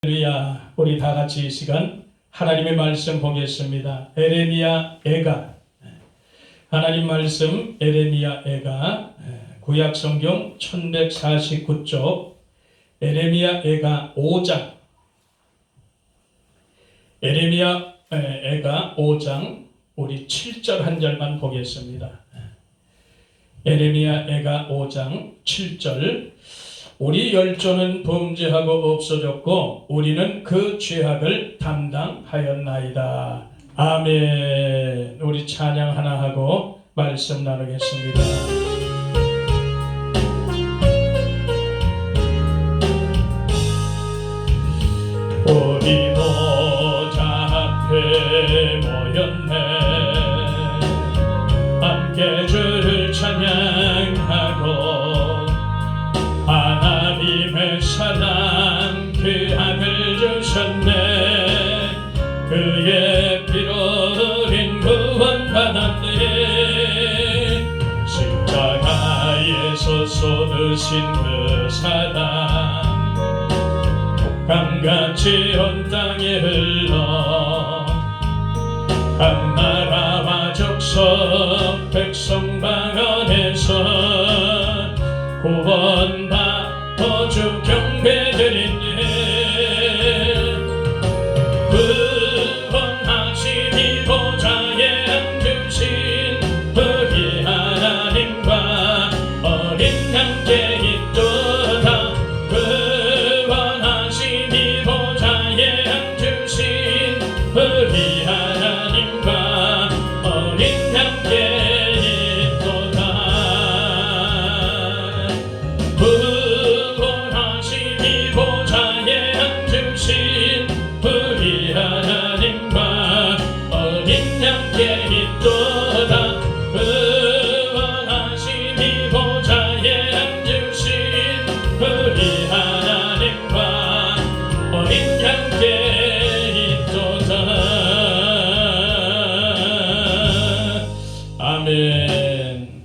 할렐루야. 우리 다 같이 이 시간 하나님의 말씀 보겠습니다. 에레미야 애가. 하나님 말씀 에레미야 애가 구약 성경 1149쪽 에레미야 애가 5장. 에레미야 애가 5장 우리 7절 한 절만 보겠습니다. 에레미야 애가 5장 7절. 우리 열조는 범죄하고 없어졌고 우리는 그 죄악을 담당하였나이다. 아멘. 우리 찬양 하나 하고 말씀 나누겠습니다. 우리 보좌 앞에 모였네. 함께 주를 찬양하고 하나님의 사랑 그 아들 주셨네. 그의 피로 우린 구원받았네. 십자가에서 쏟으신 그 사랑 강같이 온 땅에 흘러 각 나라와 족속 백성 방언에서 구원받고 주 경배드리네. 구원하시니 보좌에 앉으신 우리 하나님과 어린 양께 있도다. 구원하시니 보좌에 앉으신 우리 하나님과 어린 양께 구원하시니 보좌에 앉으신 우리 하나님과 어린 양께 있도다. 구원하시니 보좌에 앉으신 우리 하나님과 어린 양께 있도다. 아멘.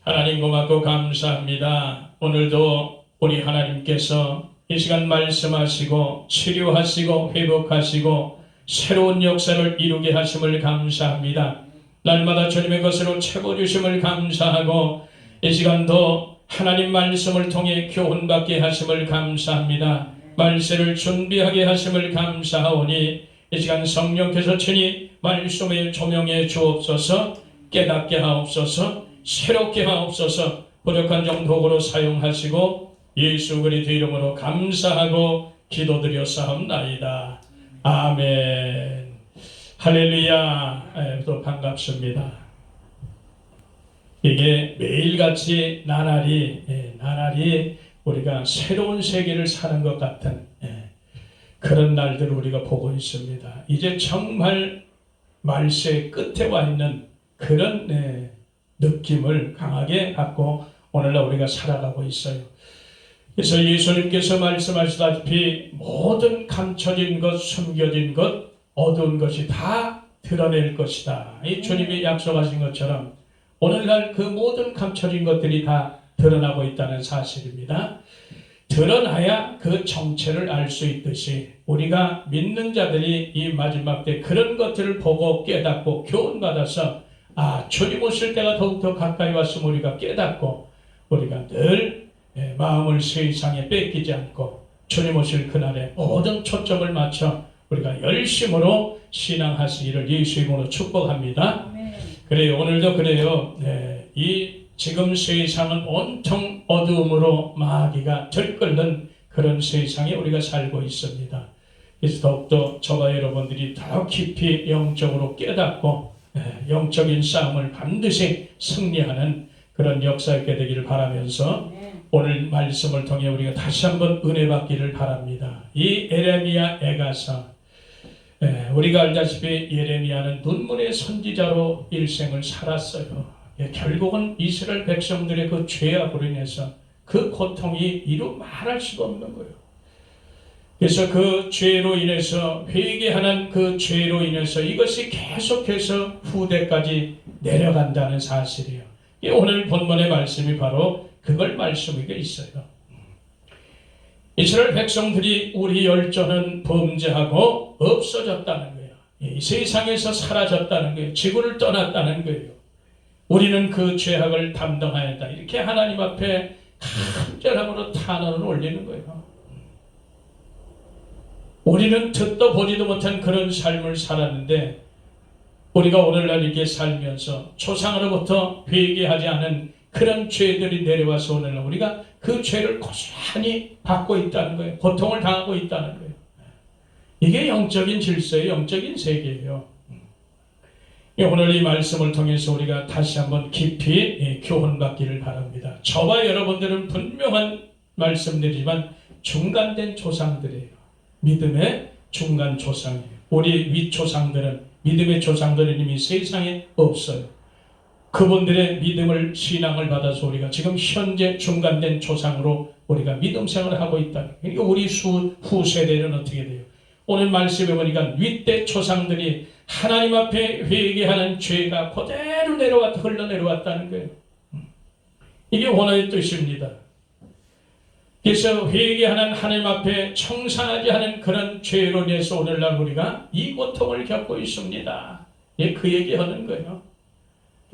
하나님 고맙고 감사합니다. 오늘도 우리 하나님께서 이 시간 말씀하시고 치료하시고 회복하시고 새로운 역사를 이루게 하심을 감사합니다. 날마다 주님의 것으로 채워주심을 감사하고 이 시간도 하나님 말씀을 통해 교훈받게 하심을 감사합니다. 말씀을 준비하게 하심을 감사하오니 이 시간 성령께서 친히 말씀을 조명해 주옵소서. 깨닫게 하옵소서. 새롭게 하옵소서. 부족한 점 도구로 사용하시고 예수 그리스도 이름으로 감사하고 기도드렸사옵나이다. 아멘. 할렐루야. 또 반갑습니다. 이게 매일같이 나날이 우리가 새로운 세계를 사는 것 같은 그런 날들을 우리가 보고 있습니다. 이제 정말 말세의 끝에 와 있는 그런 느낌을 강하게 갖고 오늘날 우리가 살아가고 있어요. 그래서 예수님께서 말씀하시다시피 모든 감춰진 것, 숨겨진 것, 어두운 것이 다 드러낼 것이다. 이 주님이 약속하신 것처럼 오늘날 그 모든 감춰진 것들이 다 드러나고 있다는 사실입니다. 드러나야 그 정체를 알 수 있듯이 우리가 믿는 자들이 이 마지막 때 그런 것들을 보고 깨닫고 교훈받아서 주님 오실 때가 더욱더 가까이 왔음을 우리가 깨닫고 우리가 늘 마음을 세상에 뺏기지 않고 주님 오실 그날에 모든 초점을 맞춰 우리가 열심으로 신앙하시기를 예수 이름으로 축복합니다. 그래요. 오늘도 그래요. 이 지금 세상은 온통 어두움으로 마귀가 들끓는 그런 세상에 우리가 살고 있습니다. 그래서 더욱더 저와 여러분들이 더 깊이 영적으로 깨닫고 영적인 싸움을 반드시 승리하는 그런 역사 있게 되기를 바라면서 오늘 말씀을 통해 우리가 다시 한번 은혜 받기를 바랍니다. 이 에레미야 애가서 우리가 알다시피 예레미야는 눈물의 선지자로 일생을 살았어요. 결국은 이스라엘 백성들의 그 죄악으로 인해서 그 고통이 이루 말할 수가 없는 거예요. 그래서 그 죄로 인해서 회개하는 그 죄로 인해서 이것이 계속해서 후대까지 내려간다는 사실이에요. 오늘 본문의 말씀이 바로 그걸 말씀하고 있어요. 이스라엘 백성들이 우리 열조는 범죄하고 없어졌다는 거예요. 이 세상에서 사라졌다는 거예요. 지구를 떠났다는 거예요. 우리는 그 죄악을 담당하였다. 이렇게 하나님 앞에 간절함으로 탄원을 올리는 거예요. 우리는 듣도 보지도 못한 그런 삶을 살았는데 우리가 오늘날 이렇게 살면서 조상으로부터 회개하지 않은 그런 죄들이 내려와서 오늘날 우리가 그 죄를 고스란히 받고 있다는 거예요. 고통을 당하고 있다는 거예요. 이게 영적인 질서예요. 영적인 세계예요. 오늘 이 말씀을 통해서 우리가 다시 한번 깊이 교훈받기를 바랍니다. 저와 여러분들은 분명한 말씀들이지만 중간된 조상들이에요. 믿음의 중간 조상이에요. 우리 윗조상들은 믿음의 조상들은 이미 세상에 없어요. 그분들의 믿음을 신앙을 받아서 우리가 지금 현재 중간된 조상으로 우리가 믿음 생활을 하고 있다. 그러니까 우리 후세대는 어떻게 돼요? 오늘 말씀해 보니까 윗대 조상들이 하나님 앞에 회개하는 죄가 그대로 흘러내려왔다는 거예요. 이게 원어의 뜻입니다. 그래서 회개하는 하나님 앞에 청산하지 않은 그런 죄로 인해서 오늘날 우리가 이 고통을 겪고 있습니다. 그 얘기하는 거예요.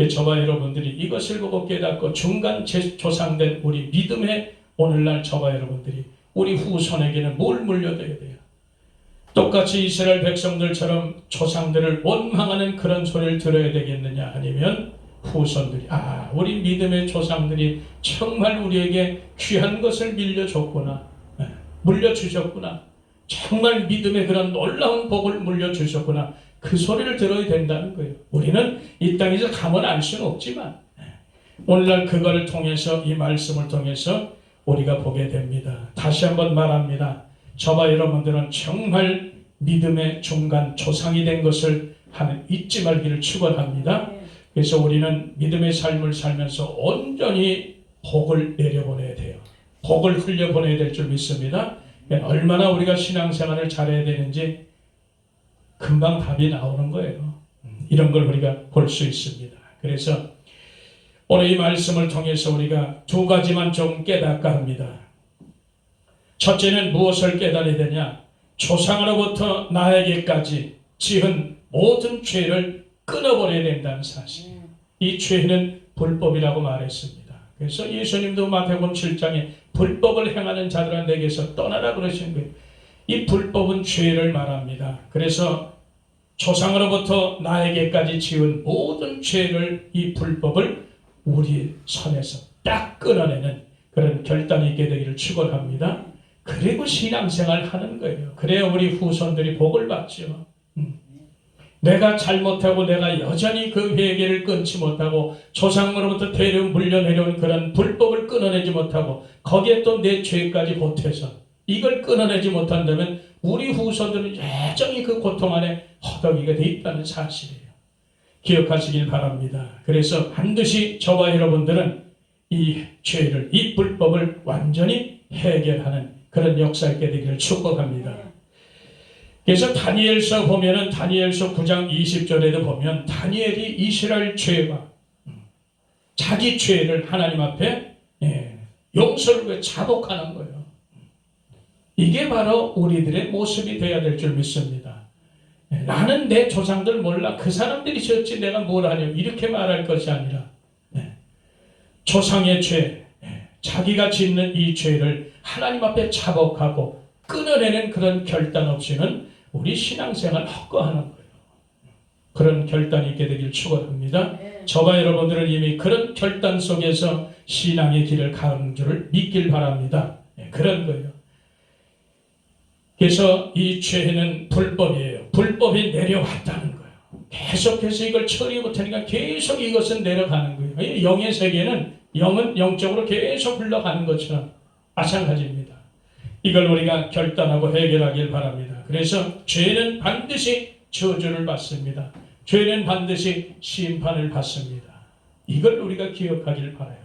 저와 여러분들이 이것을 보고 깨닫고 중간 조상된 우리 믿음의 오늘날 저와 여러분들이 우리 후손에게는 뭘 물려줘야 돼요? 똑같이 이스라엘 백성들처럼 조상들을 원망하는 그런 소리를 들어야 되겠느냐? 아니면 후손들이 우리 믿음의 조상들이 정말 우리에게 귀한 것을 물려주셨구나. 정말 믿음의 그런 놀라운 복을 물려주셨구나. 그 소리를 들어야 된다는 거예요. 우리는 이 땅에서 가만 알 수는 없지만 오늘날 그거를 통해서 이 말씀을 통해서 우리가 보게 됩니다. 다시 한번 말합니다. 저와 여러분들은 정말 믿음의 중간 조상이 된 것을 잊지 말기를 축원합니다. 그래서 우리는 믿음의 삶을 살면서 온전히 복을 내려보내야 돼요. 복을 흘려보내야 될 줄 믿습니다. 얼마나 우리가 신앙생활을 잘해야 되는지 금방 답이 나오는 거예요. 이런 걸 우리가 볼 수 있습니다. 그래서 오늘 이 말씀을 통해서 우리가 두 가지만 좀 깨닫까 합니다. 첫째는 무엇을 깨달아야 되냐? 조상으로부터 나에게까지 지은 모든 죄를 끊어버려야 된다는 사실. 이 죄는 불법이라고 말했습니다. 그래서 예수님도 마태복음 7장에 불법을 행하는 자들아 내게서 떠나라 그러신 거예요. 이 불법은 죄를 말합니다. 그래서 조상으로부터 나에게까지 지은 모든 죄를 이 불법을 우리 손에서 딱 끊어내는 그런 결단이 있게 되기를 축원합니다. 그리고 신앙생활 하는 거예요. 그래야 우리 후손들이 복을 받죠. 내가 잘못하고 내가 여전히 그 회개를 끊지 못하고 조상으로부터 물려내려온 그런 불법을 끊어내지 못하고 거기에 또 내 죄까지 보태서 이걸 끊어내지 못한다면 우리 후손들은 여전히 그 고통 안에 허덕이게 돼 있다는 사실이에요. 기억하시길 바랍니다. 그래서 반드시 저와 여러분들은 이 죄를, 이 불법을 완전히 해결하는 그런 역사 있게 되기를 축복합니다. 그래서 다니엘서 보면은 다니엘서 9장 20절에도 보면 다니엘이 이스라엘 죄와 자기 죄를 하나님 앞에 용서를 자복하는 거예요. 이게 바로 우리들의 모습이 되어야 될 줄 믿습니다. 나는 내 조상들 몰라. 그 사람들이 졌지 내가 뭘 하냐. 이렇게 말할 것이 아니라 조상의 죄, 자기가 짓는 이 죄를 하나님 앞에 자복하고 끊어내는 그런 결단 없이는 우리 신앙생활 헛거하는 거예요. 그런 결단이 있게 되길 축원합니다. 저와 여러분들은 이미 그런 결단 속에서 신앙의 길을 가는 줄을 믿길 바랍니다. 그런 거예요. 그래서 이 죄는 불법이에요. 불법이 내려왔다는 거예요. 계속해서 이걸 처리 못하니까 계속 이것은 내려가는 거예요. 영의 세계는 영은 영적으로 계속 흘러가는 것처럼 마찬가지입니다. 이걸 우리가 결단하고 해결하길 바랍니다. 그래서 죄는 반드시 저주를 받습니다. 죄는 반드시 심판을 받습니다. 이걸 우리가 기억하길 바라요.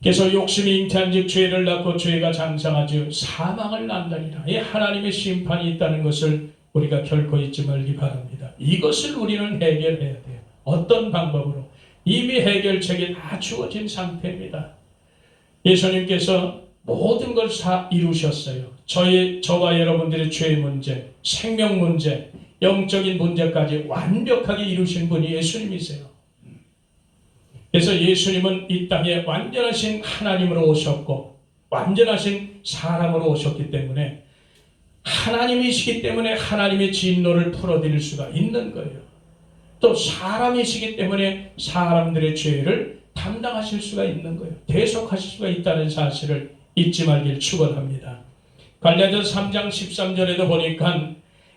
그래서 욕심이 잉태한 즉 죄를 낳고 죄가 장성하지 사망을 낳느니라. 이 하나님의 심판이 있다는 것을 우리가 결코 잊지 말기 바랍니다. 이것을 우리는 해결해야 돼요. 어떤 방법으로? 이미 해결책이 다 주어진 상태입니다. 예수님께서 모든 걸 다 이루셨어요. 저와 여러분들의 죄 문제, 생명 문제, 영적인 문제까지 완벽하게 이루신 분이 예수님이세요. 그래서 예수님은 이 땅에 완전하신 하나님으로 오셨고 완전하신 사람으로 오셨기 때문에 하나님이시기 때문에 하나님의 진노를 풀어드릴 수가 있는 거예요. 또 사람이시기 때문에 사람들의 죄를 담당하실 수가 있는 거예요. 대속하실 수가 있다는 사실을 잊지 말길 축원합니다. 갈라디아서 3장 13절에도 보니까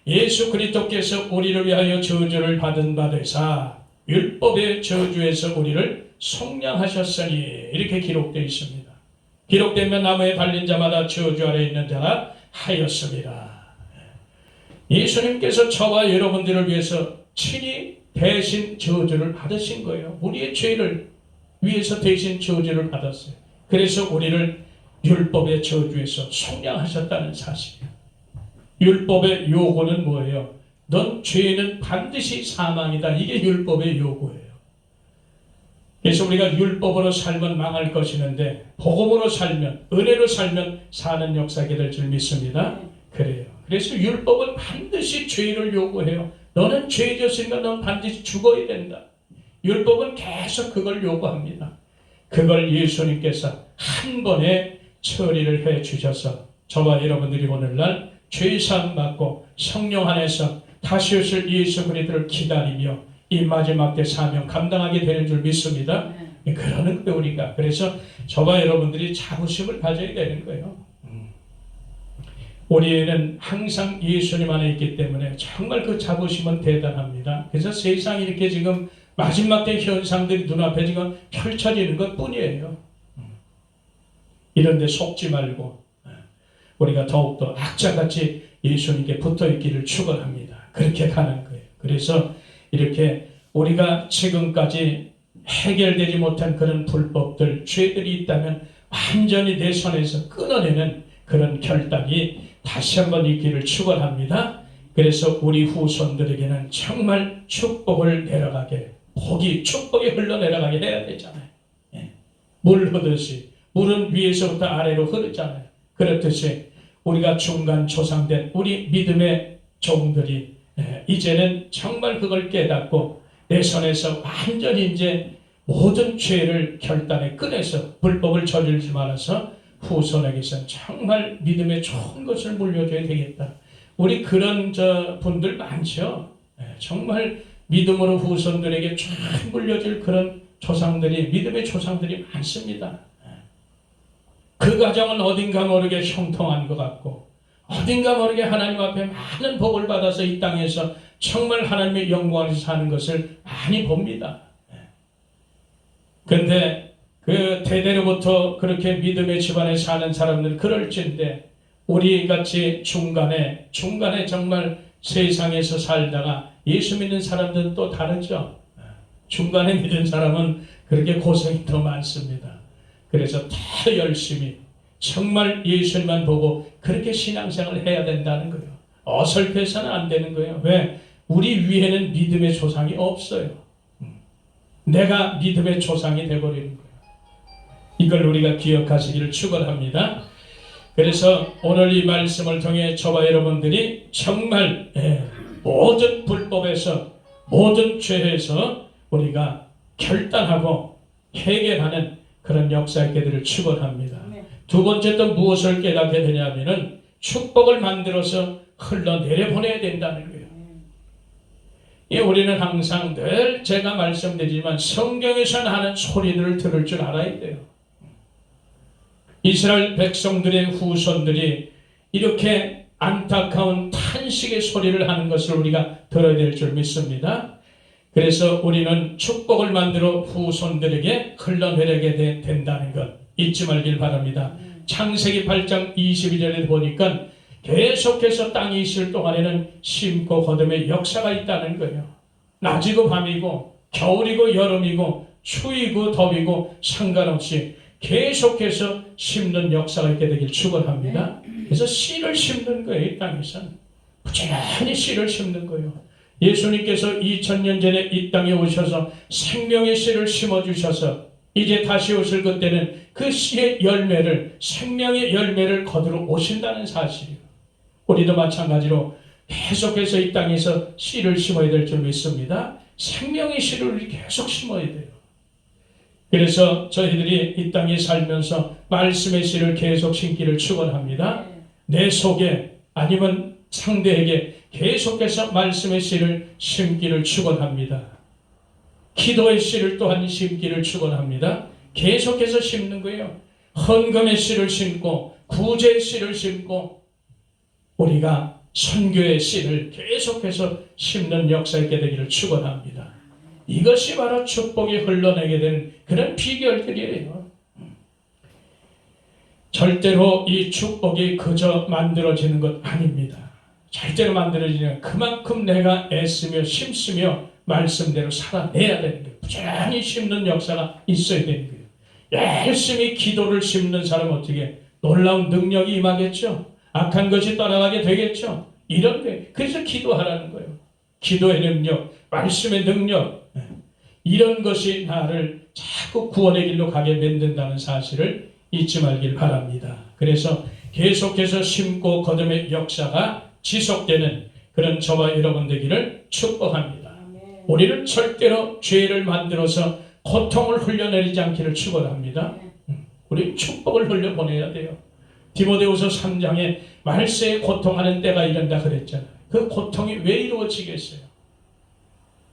예수 그리스도께서 우리를 위하여 저주를 받은 바 되사 율법의 저주에서 우리를 속량하셨으니 이렇게 기록되어 있습니다. 기록되면 나무에 달린 자마다 저주 아래 있는 자라 하였습니다. 예수님께서 저와 여러분들을 위해서 친히 대신 저주를 받으신 거예요. 우리의 죄를 위해서 대신 저주를 받았어요. 그래서 우리를 율법의 저주에서 속량하셨다는 사실이에요. 율법의 요구는 뭐예요? 넌 죄는 반드시 사망이다. 이게 율법의 요구예요. 그래서 우리가 율법으로 살면 망할 것이는데 복음으로 살면, 은혜로 살면 사는 역사가 될 줄 믿습니다. 그래요. 그래서 율법은 반드시 죄를 요구해요. 너는 죄 졌으니까 넌 반드시 죽어야 된다. 율법은 계속 그걸 요구합니다. 그걸 예수님께서 한 번에 처리를 해 주셔서 저와 여러분들이 오늘날 죄사함 받고 성령 안에서 다시 오실 예수 그리스도를 기다리며 이 마지막 때 사명 감당하게 되는 줄 믿습니다. 그러는 거예요 우리가. 그래서 저와 여러분들이 자부심을 가져야 되는 거예요. 우리는 항상 예수님 안에 있기 때문에 정말 그 자부심은 대단합니다. 그래서 세상이 이렇게 지금 마지막 때 현상들이 눈앞에 지금 펼쳐지는 것 뿐이에요. 이런 데 속지 말고 우리가 더욱더 악자같이 예수님께 붙어있기를 축원합니다. 그렇게 가는 거예요. 그래서 이렇게 우리가 지금까지 해결되지 못한 그런 불법들, 죄들이 있다면 완전히 내 손에서 끊어내는 그런 결단이 다시 한번 있기를 축원합니다. 그래서 우리 후손들에게는 정말 축복을 내려가게, 축복이 흘러내려가게 해야 되잖아요. 물 흐르듯이 물은 위에서부터 아래로 흐르잖아요. 그렇듯이 우리가 중간 조상된 우리 믿음의 종들이 이제는 정말 그걸 깨닫고 내 손에서 완전히 이제 모든 죄를 결단에 꺼내서 불법을 저지르지 말아서 후손에게서 정말 믿음의 좋은 것을 물려줘야 되겠다. 우리 그런 분들 많죠. 정말 믿음으로 후손들에게 쫙 물려줄 그런 조상들이, 믿음의 조상들이 많습니다. 그 가정은 어딘가 모르게 형통한 것 같고 어딘가 모르게 하나님 앞에 많은 복을 받아서 이 땅에서 정말 하나님의 영광에서 사는 것을 많이 봅니다. 그런데 그 대대로부터 그렇게 믿음의 집안에 사는 사람들 그럴진데 우리 같이 중간에 정말 세상에서 살다가 예수 믿는 사람들은 또 다르죠. 중간에 믿은 사람은 그렇게 고생이 더 많습니다. 그래서 더 열심히 정말 예수님만 보고 그렇게 신앙생활을 해야 된다는 거예요. 어설퍼서는 안 되는 거예요. 왜? 우리 위에는 믿음의 조상이 없어요. 내가 믿음의 조상이 되어버리는 거예요. 이걸 우리가 기억하시기를 축원합니다. 그래서 오늘 이 말씀을 통해 저와 여러분들이 정말 모든 불법에서 모든 죄에서 우리가 결단하고 해결하는 그런 역사 있게 되기를 축원합니다. 두 번째 또 무엇을 깨닫게 되냐면은 축복을 만들어서 흘러내려보내야 된다는 거예요. 우리는 항상 늘 제가 말씀드리지만 성경에서 나는 소리들을 들을 줄 알아야 돼요. 이스라엘 백성들의 후손들이 이렇게 안타까운 탄식의 소리를 하는 것을 우리가 들어야 될 줄 믿습니다. 그래서 우리는 축복을 만들어 후손들에게 흘러내리게 된다는 것 잊지 말길 바랍니다. 창세기 8장 22절에 보니까 계속해서 땅이 있을 동안에는 심고 거둠의 역사가 있다는 거예요. 낮이고 밤이고 겨울이고 여름이고 추위고 더위고 상관없이 계속해서 심는 역사가 있게 되길 축원합니다. 그래서 씨를 심는 거예요. 이 땅에서는 부지런히 씨를 심는 거예요. 예수님께서 2000년 전에 이 땅에 오셔서 생명의 씨를 심어주셔서 이제 다시 오실 그때는 그 씨의 열매를, 생명의 열매를 거두러 오신다는 사실이에요. 우리도 마찬가지로 계속해서 이 땅에서 씨를 심어야 될 줄 믿습니다. 생명의 씨를 계속 심어야 돼요. 그래서 저희들이 이 땅에 살면서 말씀의 씨를 계속 심기를 축원합니다. 내 속에 아니면 상대에게 계속해서 말씀의 씨를 심기를 축원합니다. 기도의 씨를 또한 심기를 축원합니다. 계속해서 심는 거예요. 헌금의 씨를 심고 구제의 씨를 심고 우리가 선교의 씨를 계속해서 심는 역사 있게 되기를 축원합니다. 이것이 바로 축복이 흘러내게 되는 그런 비결들이에요. 절대로 이 축복이 그저 만들어지는 것 아닙니다. 절대로 만들어지는 그만큼 내가 애쓰며 심쓰며 말씀대로 살아내야 되는 거예요. 부지런히 심는 역사가 있어야 되는 거예요. 열심히 기도를 심는 사람은 어떻게 놀라운 능력이 임하겠죠. 악한 것이 떠나가게 되겠죠. 이런 거예요. 그래서 기도하라는 거예요. 기도의 능력, 말씀의 능력, 이런 것이 나를 자꾸 구원의 길로 가게 만든다는 사실을 잊지 말길 바랍니다. 그래서 계속해서 심고 거듭의 역사가 지속되는 그런 저와 여러분 되기를 축복합니다. 우리는 절대로 죄를 만들어서 고통을 흘려내리지 않기를 축원합니다. 우리 축복을 흘려보내야 돼요. 디모데후서 3장에 말세에 고통하는 때가 이른다 그랬잖아요. 그 고통이 왜 이루어지겠어요?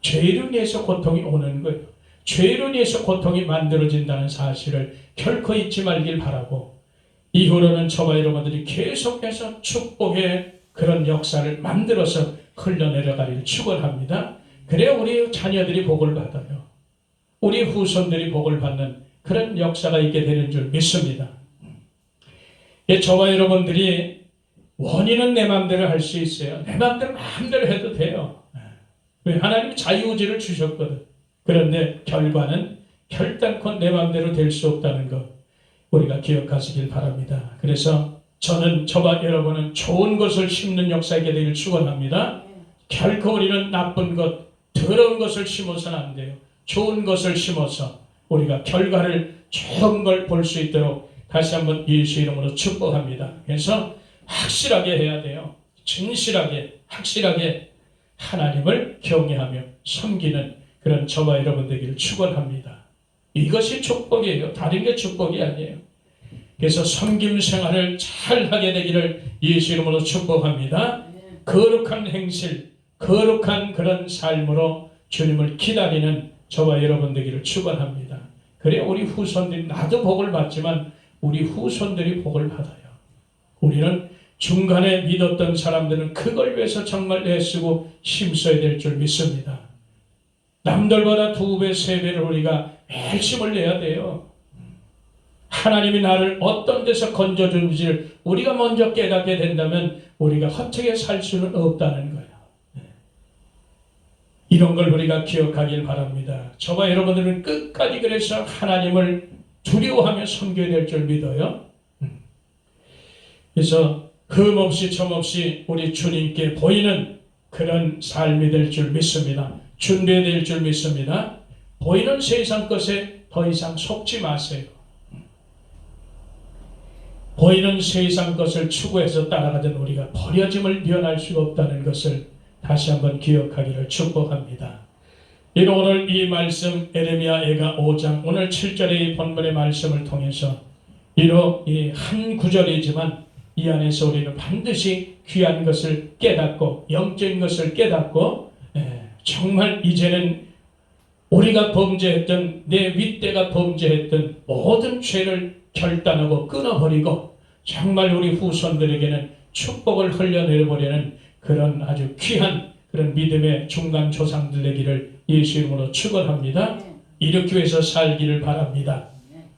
죄로 인해서 고통이 오는 거예요. 죄로 인해서 고통이 만들어진다는 사실을 결코 잊지 말길 바라고, 이후로는 저와 여러분들이 계속해서 축복의 그런 역사를 만들어서 흘러내려가기를 축원합니다. 그래야 우리 자녀들이 복을 받아요. 우리 후손들이 복을 받는 그런 역사가 있게 되는 줄 믿습니다. 저와 여러분들이 원인은 내 마음대로 할 수 있어요. 내 마음대로 해도 돼요. 하나님이 자유의지를 주셨거든. 그런데 결과는 결단코 내 마음대로 될 수 없다는 것 우리가 기억하시길 바랍니다. 그래서 저는 저와 여러분은 좋은 것을 심는 역사이게 되길 축원합니다. 결코 우리는 나쁜 것, 더러운 것을 심어서는 안 돼요. 좋은 것을 심어서 우리가 결과를 좋은 걸 볼 수 있도록 다시 한번 예수 이름으로 축복합니다. 그래서 확실하게 해야 돼요. 진실하게, 확실하게 하나님을 경외하며 섬기는 그런 저와 여러분 되기를 축원합니다. 이것이 축복이에요. 다른 게 축복이 아니에요. 그래서 섬김 생활을 잘 하게 되기를 예수 이름으로 축복합니다. 거룩한 행실, 거룩한 그런 삶으로 주님을 기다리는 저와 여러분 되기를 축원합니다. 그래 우리 후손들이, 나도 복을 받지만 우리 후손들이 복을 받아요. 우리는 중간에 믿었던 사람들은 그걸 위해서 정말 애쓰고 힘써야 될 줄 믿습니다. 남들보다 2배, 3배를 우리가 열심을 내야 돼요. 하나님이 나를 어떤 데서 건져주는지를 우리가 먼저 깨닫게 된다면 우리가 허투루에 살 수는 없다는 거예요. 이런 걸 우리가 기억하길 바랍니다. 저와 여러분들은 끝까지 그래서 하나님을 두려워하며 섬겨야 될 줄 믿어요. 그래서 흠없이 점없이 우리 주님께 보이는 그런 삶이 될 줄 믿습니다. 준비될 줄 믿습니다. 보이는 세상 것에 더 이상 속지 마세요. 보이는 세상 것을 추구해서 따라가던 우리가 버려짐을 면할 수가 없다는 것을 다시 한번 기억하기를 축복합니다. 이로 오늘 이 말씀 에레미야 예가 5장 오늘 7절의 본문의 말씀을 통해서 이로 이 한 구절이지만 이 안에서 우리는 반드시 귀한 것을 깨닫고 영적인 것을 깨닫고 정말 이제는 우리가 범죄했던 내 윗대가 범죄했던 모든 죄를 결단하고 끊어버리고 정말 우리 후손들에게는 축복을 흘려내려버리는 그런 아주 귀한 그런 믿음의 중간 조상들 되기를 예수 이름으로 축원합니다. 이렇게 해서 살기를 바랍니다.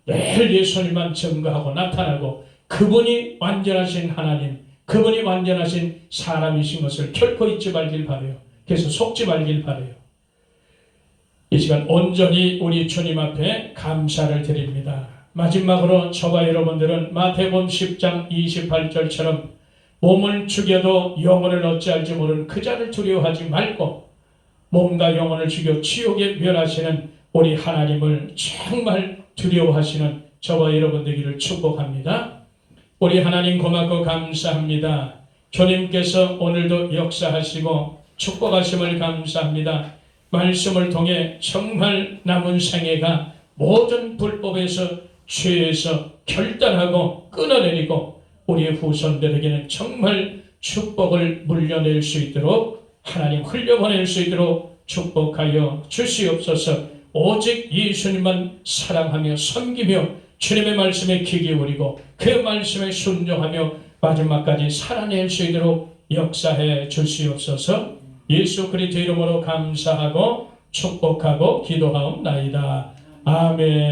매일 예수님만 증거하고 나타나고 그분이 완전하신 하나님, 그분이 완전하신 사람이신 것을 결코 잊지 말길 바라요. 그래서 속지 말길 바라요. 이 시간 온전히 우리 주님 앞에 감사를 드립니다. 마지막으로 저와 여러분들은 마태복음 10장 28절처럼 몸을 죽여도 영혼을 어찌할지 모르는 그 자를 두려워하지 말고 몸과 영혼을 죽여 지옥에 멸하시는 우리 하나님을 정말 두려워하시는 저와 여러분 되기를 축복합니다. 우리 하나님 고맙고 감사합니다. 주님께서 오늘도 역사하시고 축복하심을 감사합니다. 말씀을 통해 정말 남은 생애가 모든 불법에서 죄에서 결단하고 끊어내리고 우리의 후손들에게는 정말 축복을 물려낼 수 있도록 하나님 흘려보낼 수 있도록 축복하여 주시옵소서. 오직 예수님만 사랑하며 섬기며 주님의 말씀에 귀 기울이고 그 말씀에 순종하며 마지막까지 살아낼 수 있도록 역사해 주시옵소서. 예수 그리스도 이름으로 감사하고 축복하고 기도하옵나이다. 아멘.